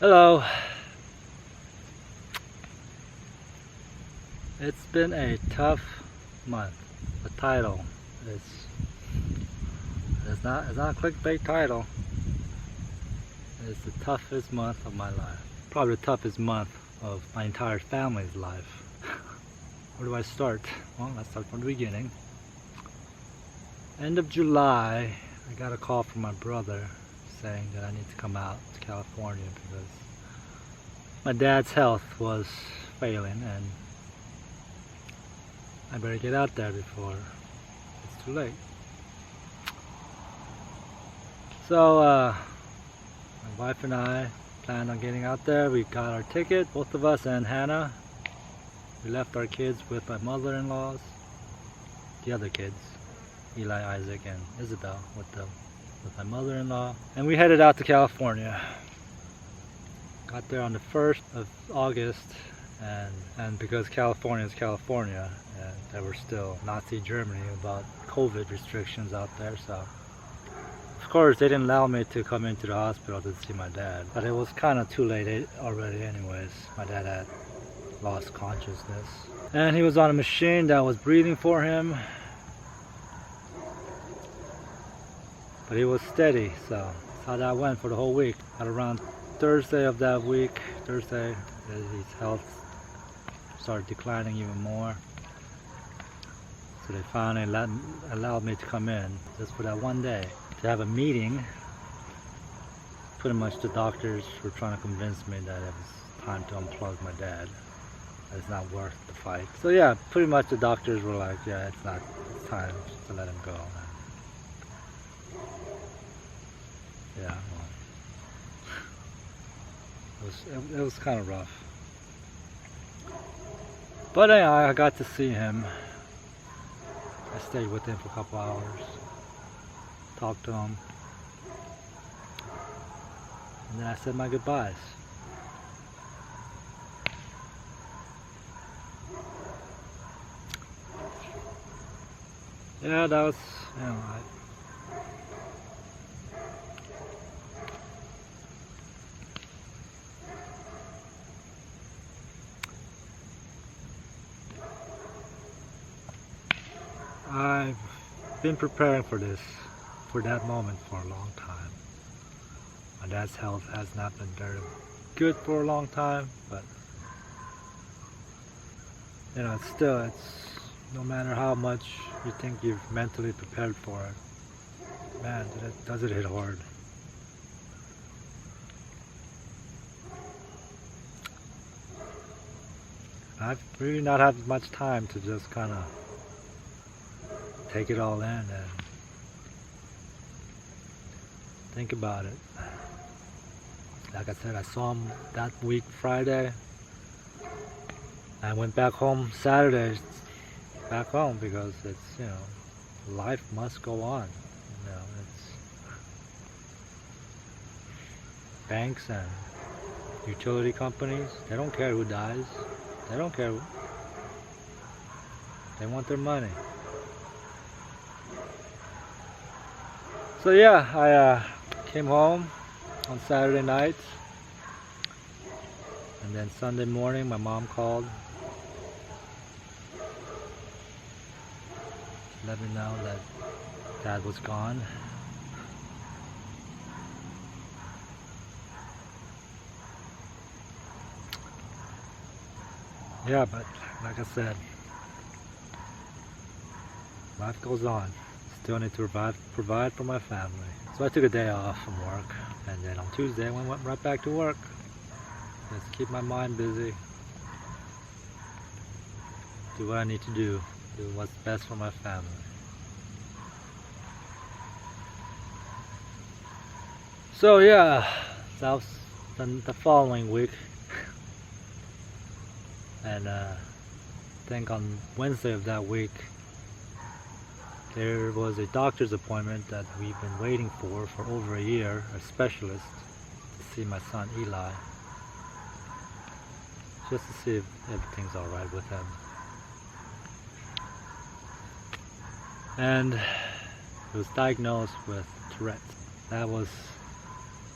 Hello. It's been a tough month. The title is it's not a clickbait title. It's the toughest month of my life. Probably the toughest month of my entire family's life. Where do I start? Well, let's start from the beginning. End of July, I got a call from my brother saying that I need to come out to California because my dad's health was failing and I better get out there before it's too late. So my wife and I planned on getting out there. We got our ticket, both of us and Hannah. We left our kids with my mother-in-laws, the other kids, Eli, Isaac, and Isabel with my mother-in-law, and we headed out to California. Got there on the 1st of August, and because California is California, and there were still Nazi Germany about COVID restrictions out there, so of course they didn't allow me to come into the hospital to see my dad. But it was kind of too late already anyways. My dad had lost consciousness, and he was on a machine that was breathing for him. But he was steady, so that's how that went for the whole week. At around Thursday of that week, his health started declining even more. So they finally allowed me to come in just for that one day to have a meeting. Pretty much the doctors were trying to convince me that it was time to unplug my dad. That it's not worth the fight. So yeah, pretty much the doctors were like, yeah, it's time to let him go. Yeah, well, it was kind of rough. But anyway, I got to see him. I stayed with him for a couple hours, talked to him, and then I said my goodbyes. Yeah, that was, you know, I've been preparing for that moment for a long time. My dad's health has not been very good for a long time, but you know, it's no matter how much you think you've mentally prepared for it, man, does it hit hard. I've really not had much time to just kind of take it all in and think about it. Like I said, I saw him that week Friday. I went back home Saturday, back home, because it's, you know, life must go on. You know, it's banks and utility companies, they don't care who dies. They don't care. They want their money. So yeah, I came home on Saturday night, and then Sunday morning my mom called, let me know that Dad was gone. Yeah, but like I said, life goes on. Still need to provide for my family. So I took a day off from work, and then on Tuesday I went right back to work. Just keep my mind busy. Do what I need to do. Do what's best for my family. So yeah, that was the following week. And I think on Wednesday of that week, there was a doctor's appointment that we've been waiting for over a year, a specialist, to see my son Eli, just to see if everything's alright with him. And he was diagnosed with Tourette's. That was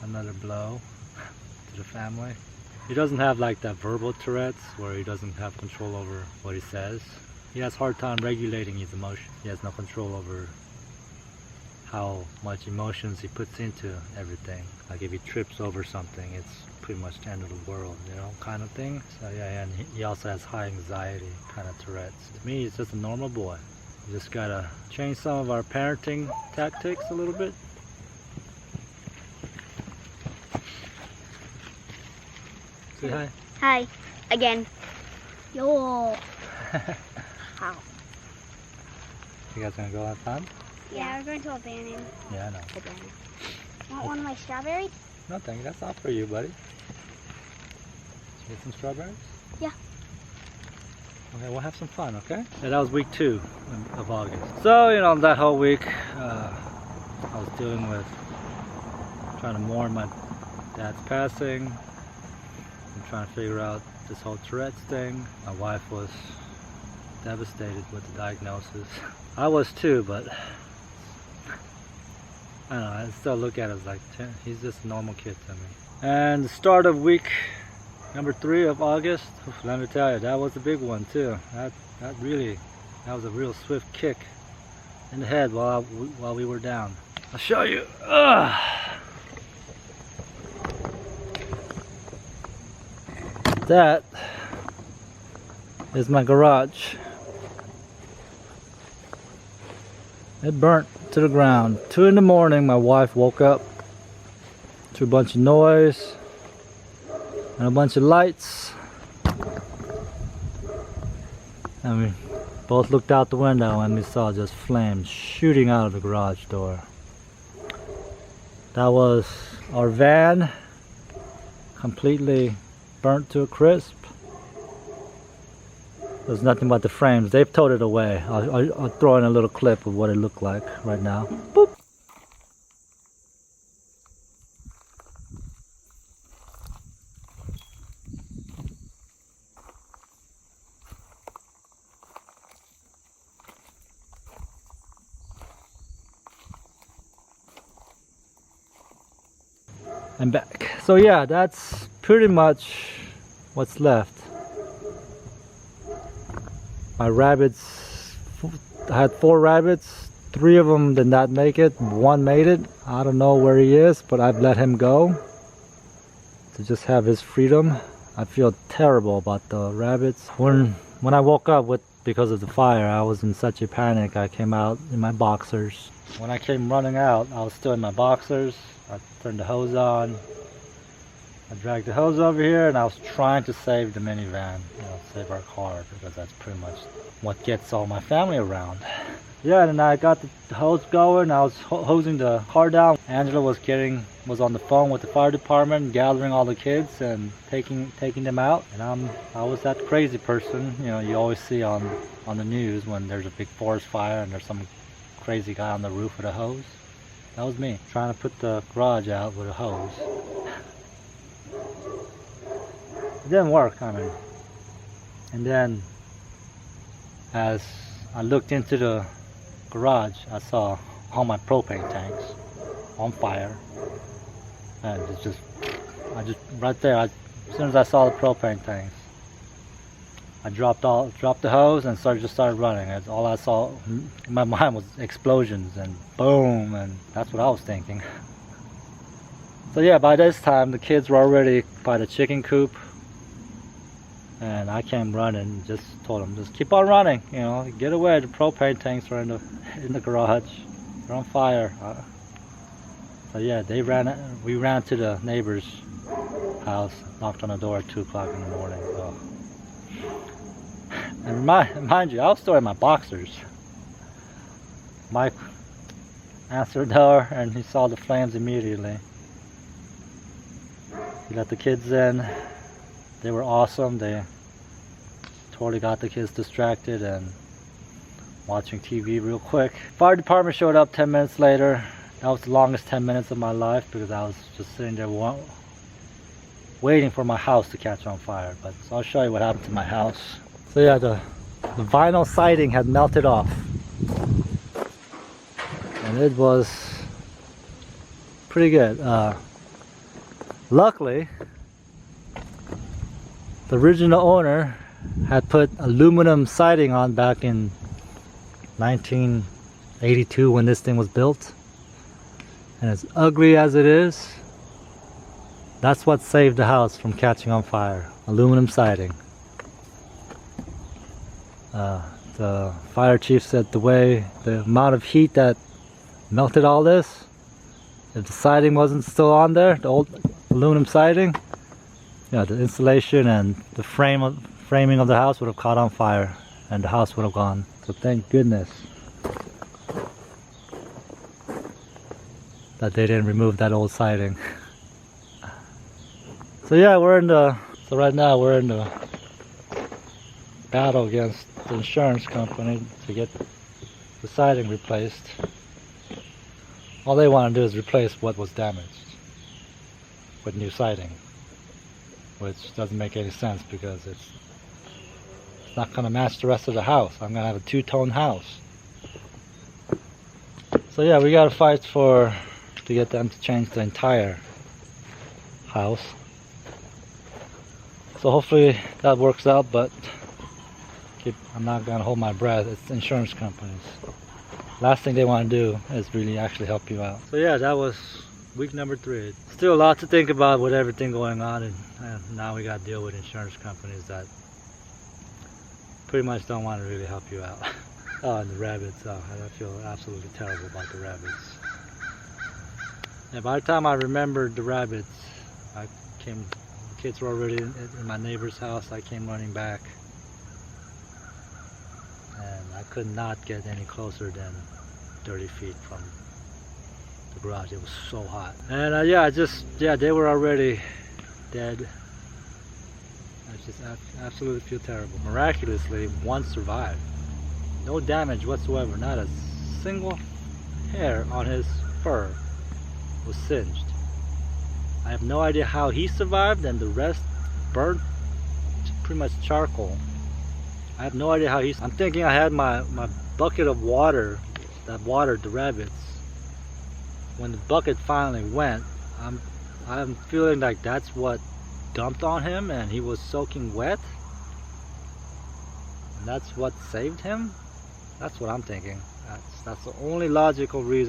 another blow to to the family. He doesn't have like that verbal Tourette's where he doesn't have control over what he says. He has a hard time regulating his emotions. He has no control over how much emotions he puts into everything. Like if he trips over something, it's pretty much the end of the world, you know, kind of thing. So yeah, and he also has high anxiety kind of Tourette's. To me, he's just a normal boy. We just gotta change some of our parenting tactics a little bit. Say hi. Hi. Again. Yo. How? You guys gonna go have fun? Yeah, we're going to abandon. Yeah, I know. Want one of my strawberries? No, thank you. That's not for you, buddy. Get some strawberries? Yeah. Okay, we'll have some fun, okay? Yeah, that was week 2 of August. So, you know, that whole week, I was dealing with trying to mourn my dad's passing and trying to figure out this whole Tourette's thing. My wife was devastated with the diagnosis. I was too, but I don't know, I still look at it as like, he's just a normal kid to me. And the start of week number 3 of August, let me tell you, that was a big one too. That was a real swift kick in the head while we were down. I'll show you. That is my garage. It burnt to the ground. 2 in the morning, my wife woke up to a bunch of noise and a bunch of lights. And we both looked out the window and we saw just flames shooting out of the garage door. That was our van, completely burnt to a crisp. There's nothing but the frames. They've towed it away. I'll throw in a little clip of what it looked like right now. Boop. I'm back. So yeah, that's pretty much what's left. My rabbits, I had 4 rabbits, 3 of them did not make it, 1 made it. I don't know where he is, but I've let him go to just have his freedom. I feel terrible about the rabbits. When I woke up because of the fire, I was in such a panic. I came out in my boxers. When I came running out, I was still in my boxers. I turned the hose on. I dragged the hose over here and I was trying to save the minivan, you know, save our car, because that's pretty much what gets all my family around. Yeah, and I got the hose going. I was hosing the car down. Angela was on the phone with the fire department, gathering all the kids and taking them out. And I was that crazy person, you know, you always see on the news when there's a big forest fire and there's some crazy guy on the roof with a hose. That was me, trying to put the garage out with a hose. It didn't work, I mean. And then as I looked into the garage, I saw all my propane tanks on fire. And right there, as soon as I saw the propane tanks, I dropped the hose and started running. That's all I saw in my mind was explosions and boom, and that's what I was thinking. So yeah, by this time the kids were already by the chicken coop. And I came running, just told them, just keep on running, you know, get away. The propane tanks are in the garage. They're on fire. So yeah, we ran to the neighbor's house, knocked on the door at 2 o'clock in the morning. So. And mind you, I was still in my boxers. Mike answered the door and he saw the flames immediately. He let the kids in. They were awesome. They totally got the kids distracted and watching TV real quick. Fire department showed up 10 minutes later. That was the longest 10 minutes of my life because I was just sitting there waiting for my house to catch on fire. But so I'll show you what happened to my house. So yeah, the vinyl siding had melted off. And it was pretty good. Luckily, The original owner had put aluminum siding on back in 1982 when this thing was built. And as ugly as it is, that's what saved the house from catching on fire. Aluminum siding. The fire chief said the amount of heat that melted all this, if the siding wasn't still on there, the old aluminum siding, the insulation and the framing of the house would have caught on fire and the house would have gone. So thank goodness that they didn't remove that old siding. So yeah, right now we're in the battle against the insurance company to get the siding replaced. All they want to do is replace what was damaged with new siding, which doesn't make any sense because it's not going to match the rest of the house. I'm going to have a two-tone house. So yeah, we got to fight to get them to change the entire house. So hopefully that works out, but I'm not going to hold my breath. It's insurance companies. Last thing they want to do is really actually help you out. So yeah, that was week number 3. Still a lot to think about with everything going on, and now we got to deal with insurance companies that pretty much don't want to really help you out. Oh, and the rabbits. Oh, I feel absolutely terrible about the rabbits. And by the time I remembered the rabbits, the kids were already in my neighbor's house. I came running back. And I could not get any closer than 30 feet from the garage. It was so hot. And they were already dead. I just absolutely feel terrible. Miraculously, one survived. No damage whatsoever. Not a single hair on his fur was singed. I have no idea how he survived, and the rest burned to pretty much charcoal. I have no idea how I'm thinking I had my bucket of water that watered the rabbits. When the bucket finally went, I'm feeling like that's what dumped on him and he was soaking wet. And that's what saved him? That's what I'm thinking. That's the only logical way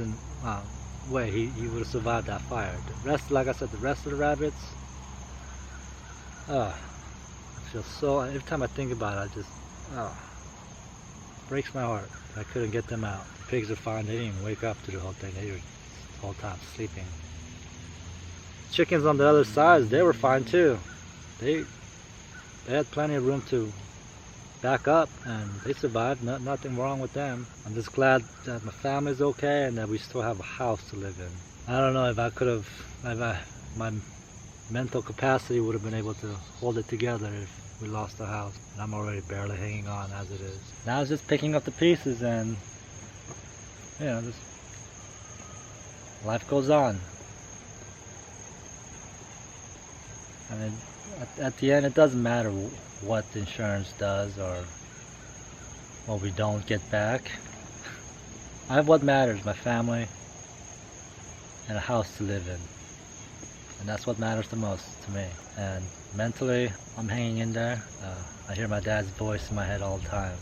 he would have survived that fire. The rest, like I said, the rest of the rabbits, I feel so, every time I think about it, breaks my heart. I couldn't get them out. The pigs are fine. They didn't even wake up to the whole thing. They were the whole time sleeping. Chickens on the other side, they were fine too. They had plenty of room to back up and they survived. Nothing wrong with them. I'm just glad that my family's okay and that we still have a house to live in. I don't know if my mental capacity would have been able to hold it together if we lost the house, and I'm already barely hanging on as it is. Now it's just picking up the pieces, and just life goes on. I mean, at the end, it doesn't matter what the insurance does or what we don't get back. What matters, my family and a house to live in, and that's what matters the most to me. And mentally, I'm hanging in there. I hear my dad's voice in my head all the time.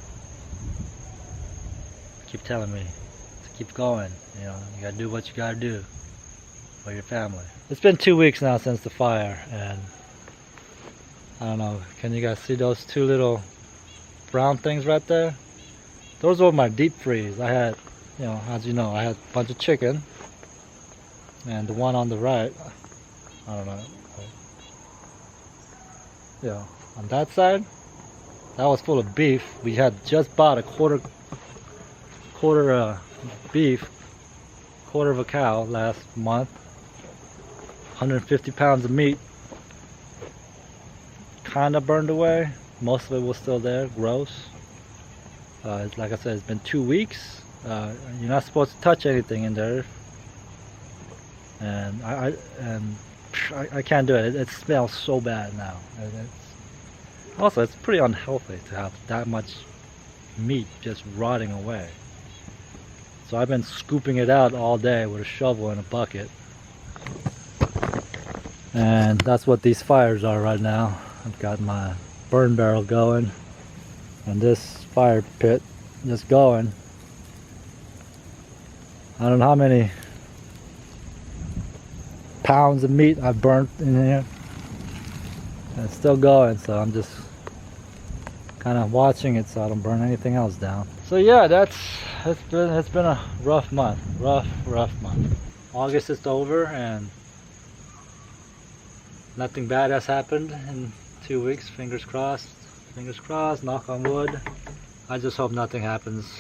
Keep telling me to keep going. You gotta do what you gotta do for your family. It's been 2 weeks now since the fire, and I don't know, can you guys see those 2 little brown things right there? Those were my deep freeze. I had, as you know, I had a bunch of chicken, and the one on the right, I don't know. On that side, that was full of beef. We had just bought a quarter beef, quarter of a cow last month. 150 pounds of meat. Kinda burned away. Most of it was still there, gross. Like I said, it's been 2 weeks. You're not supposed to touch anything in there. And I can't do it. It smells so bad now. Also, it's pretty unhealthy to have that much meat just rotting away. So I've been scooping it out all day with a shovel and a bucket. And that's what these fires are right now. I've got my burn barrel going and this fire pit just going. I don't know how many pounds of meat I've burnt in here. And it's still going, so I'm just kind of watching it so I don't burn anything else down. So yeah, it's been a rough month. Rough month. August is over and nothing bad has happened in 2 weeks. Fingers crossed, knock on wood. I just hope nothing happens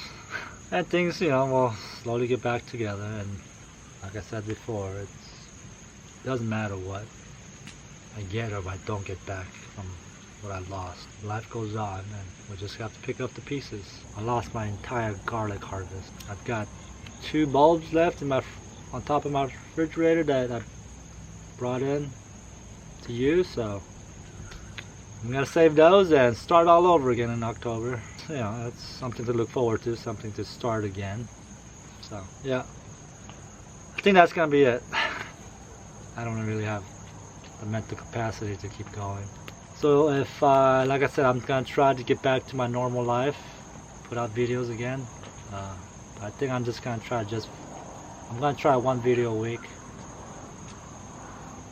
and things, you know, will slowly get back together. And like I said before, it doesn't matter what I get or what I don't get back from what I lost. Life goes on and we just have to pick up the pieces. I lost my entire garlic harvest. I've got 2 bulbs left in on top of my refrigerator that I brought in to use, so I'm gonna save those and start all over again in October. You know, that's something to look forward to, something to start again. So yeah, I think that's gonna be it. I don't really have the mental capacity to keep going. So if like I said, I'm gonna try to get back to my normal life, put out videos again. I think I'm just gonna try I'm gonna try 1 video a week.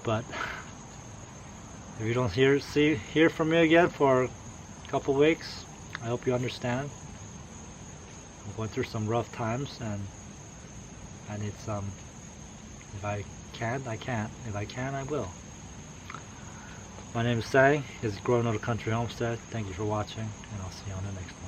But if you don't hear from me again for a couple weeks, I hope you understand. I'm going through some rough times and I need some. If I can't, I can't. If I can, I will. My name is Sang. It's Growing Out a Country Homestead. Thank you for watching, and I'll see you on the next one.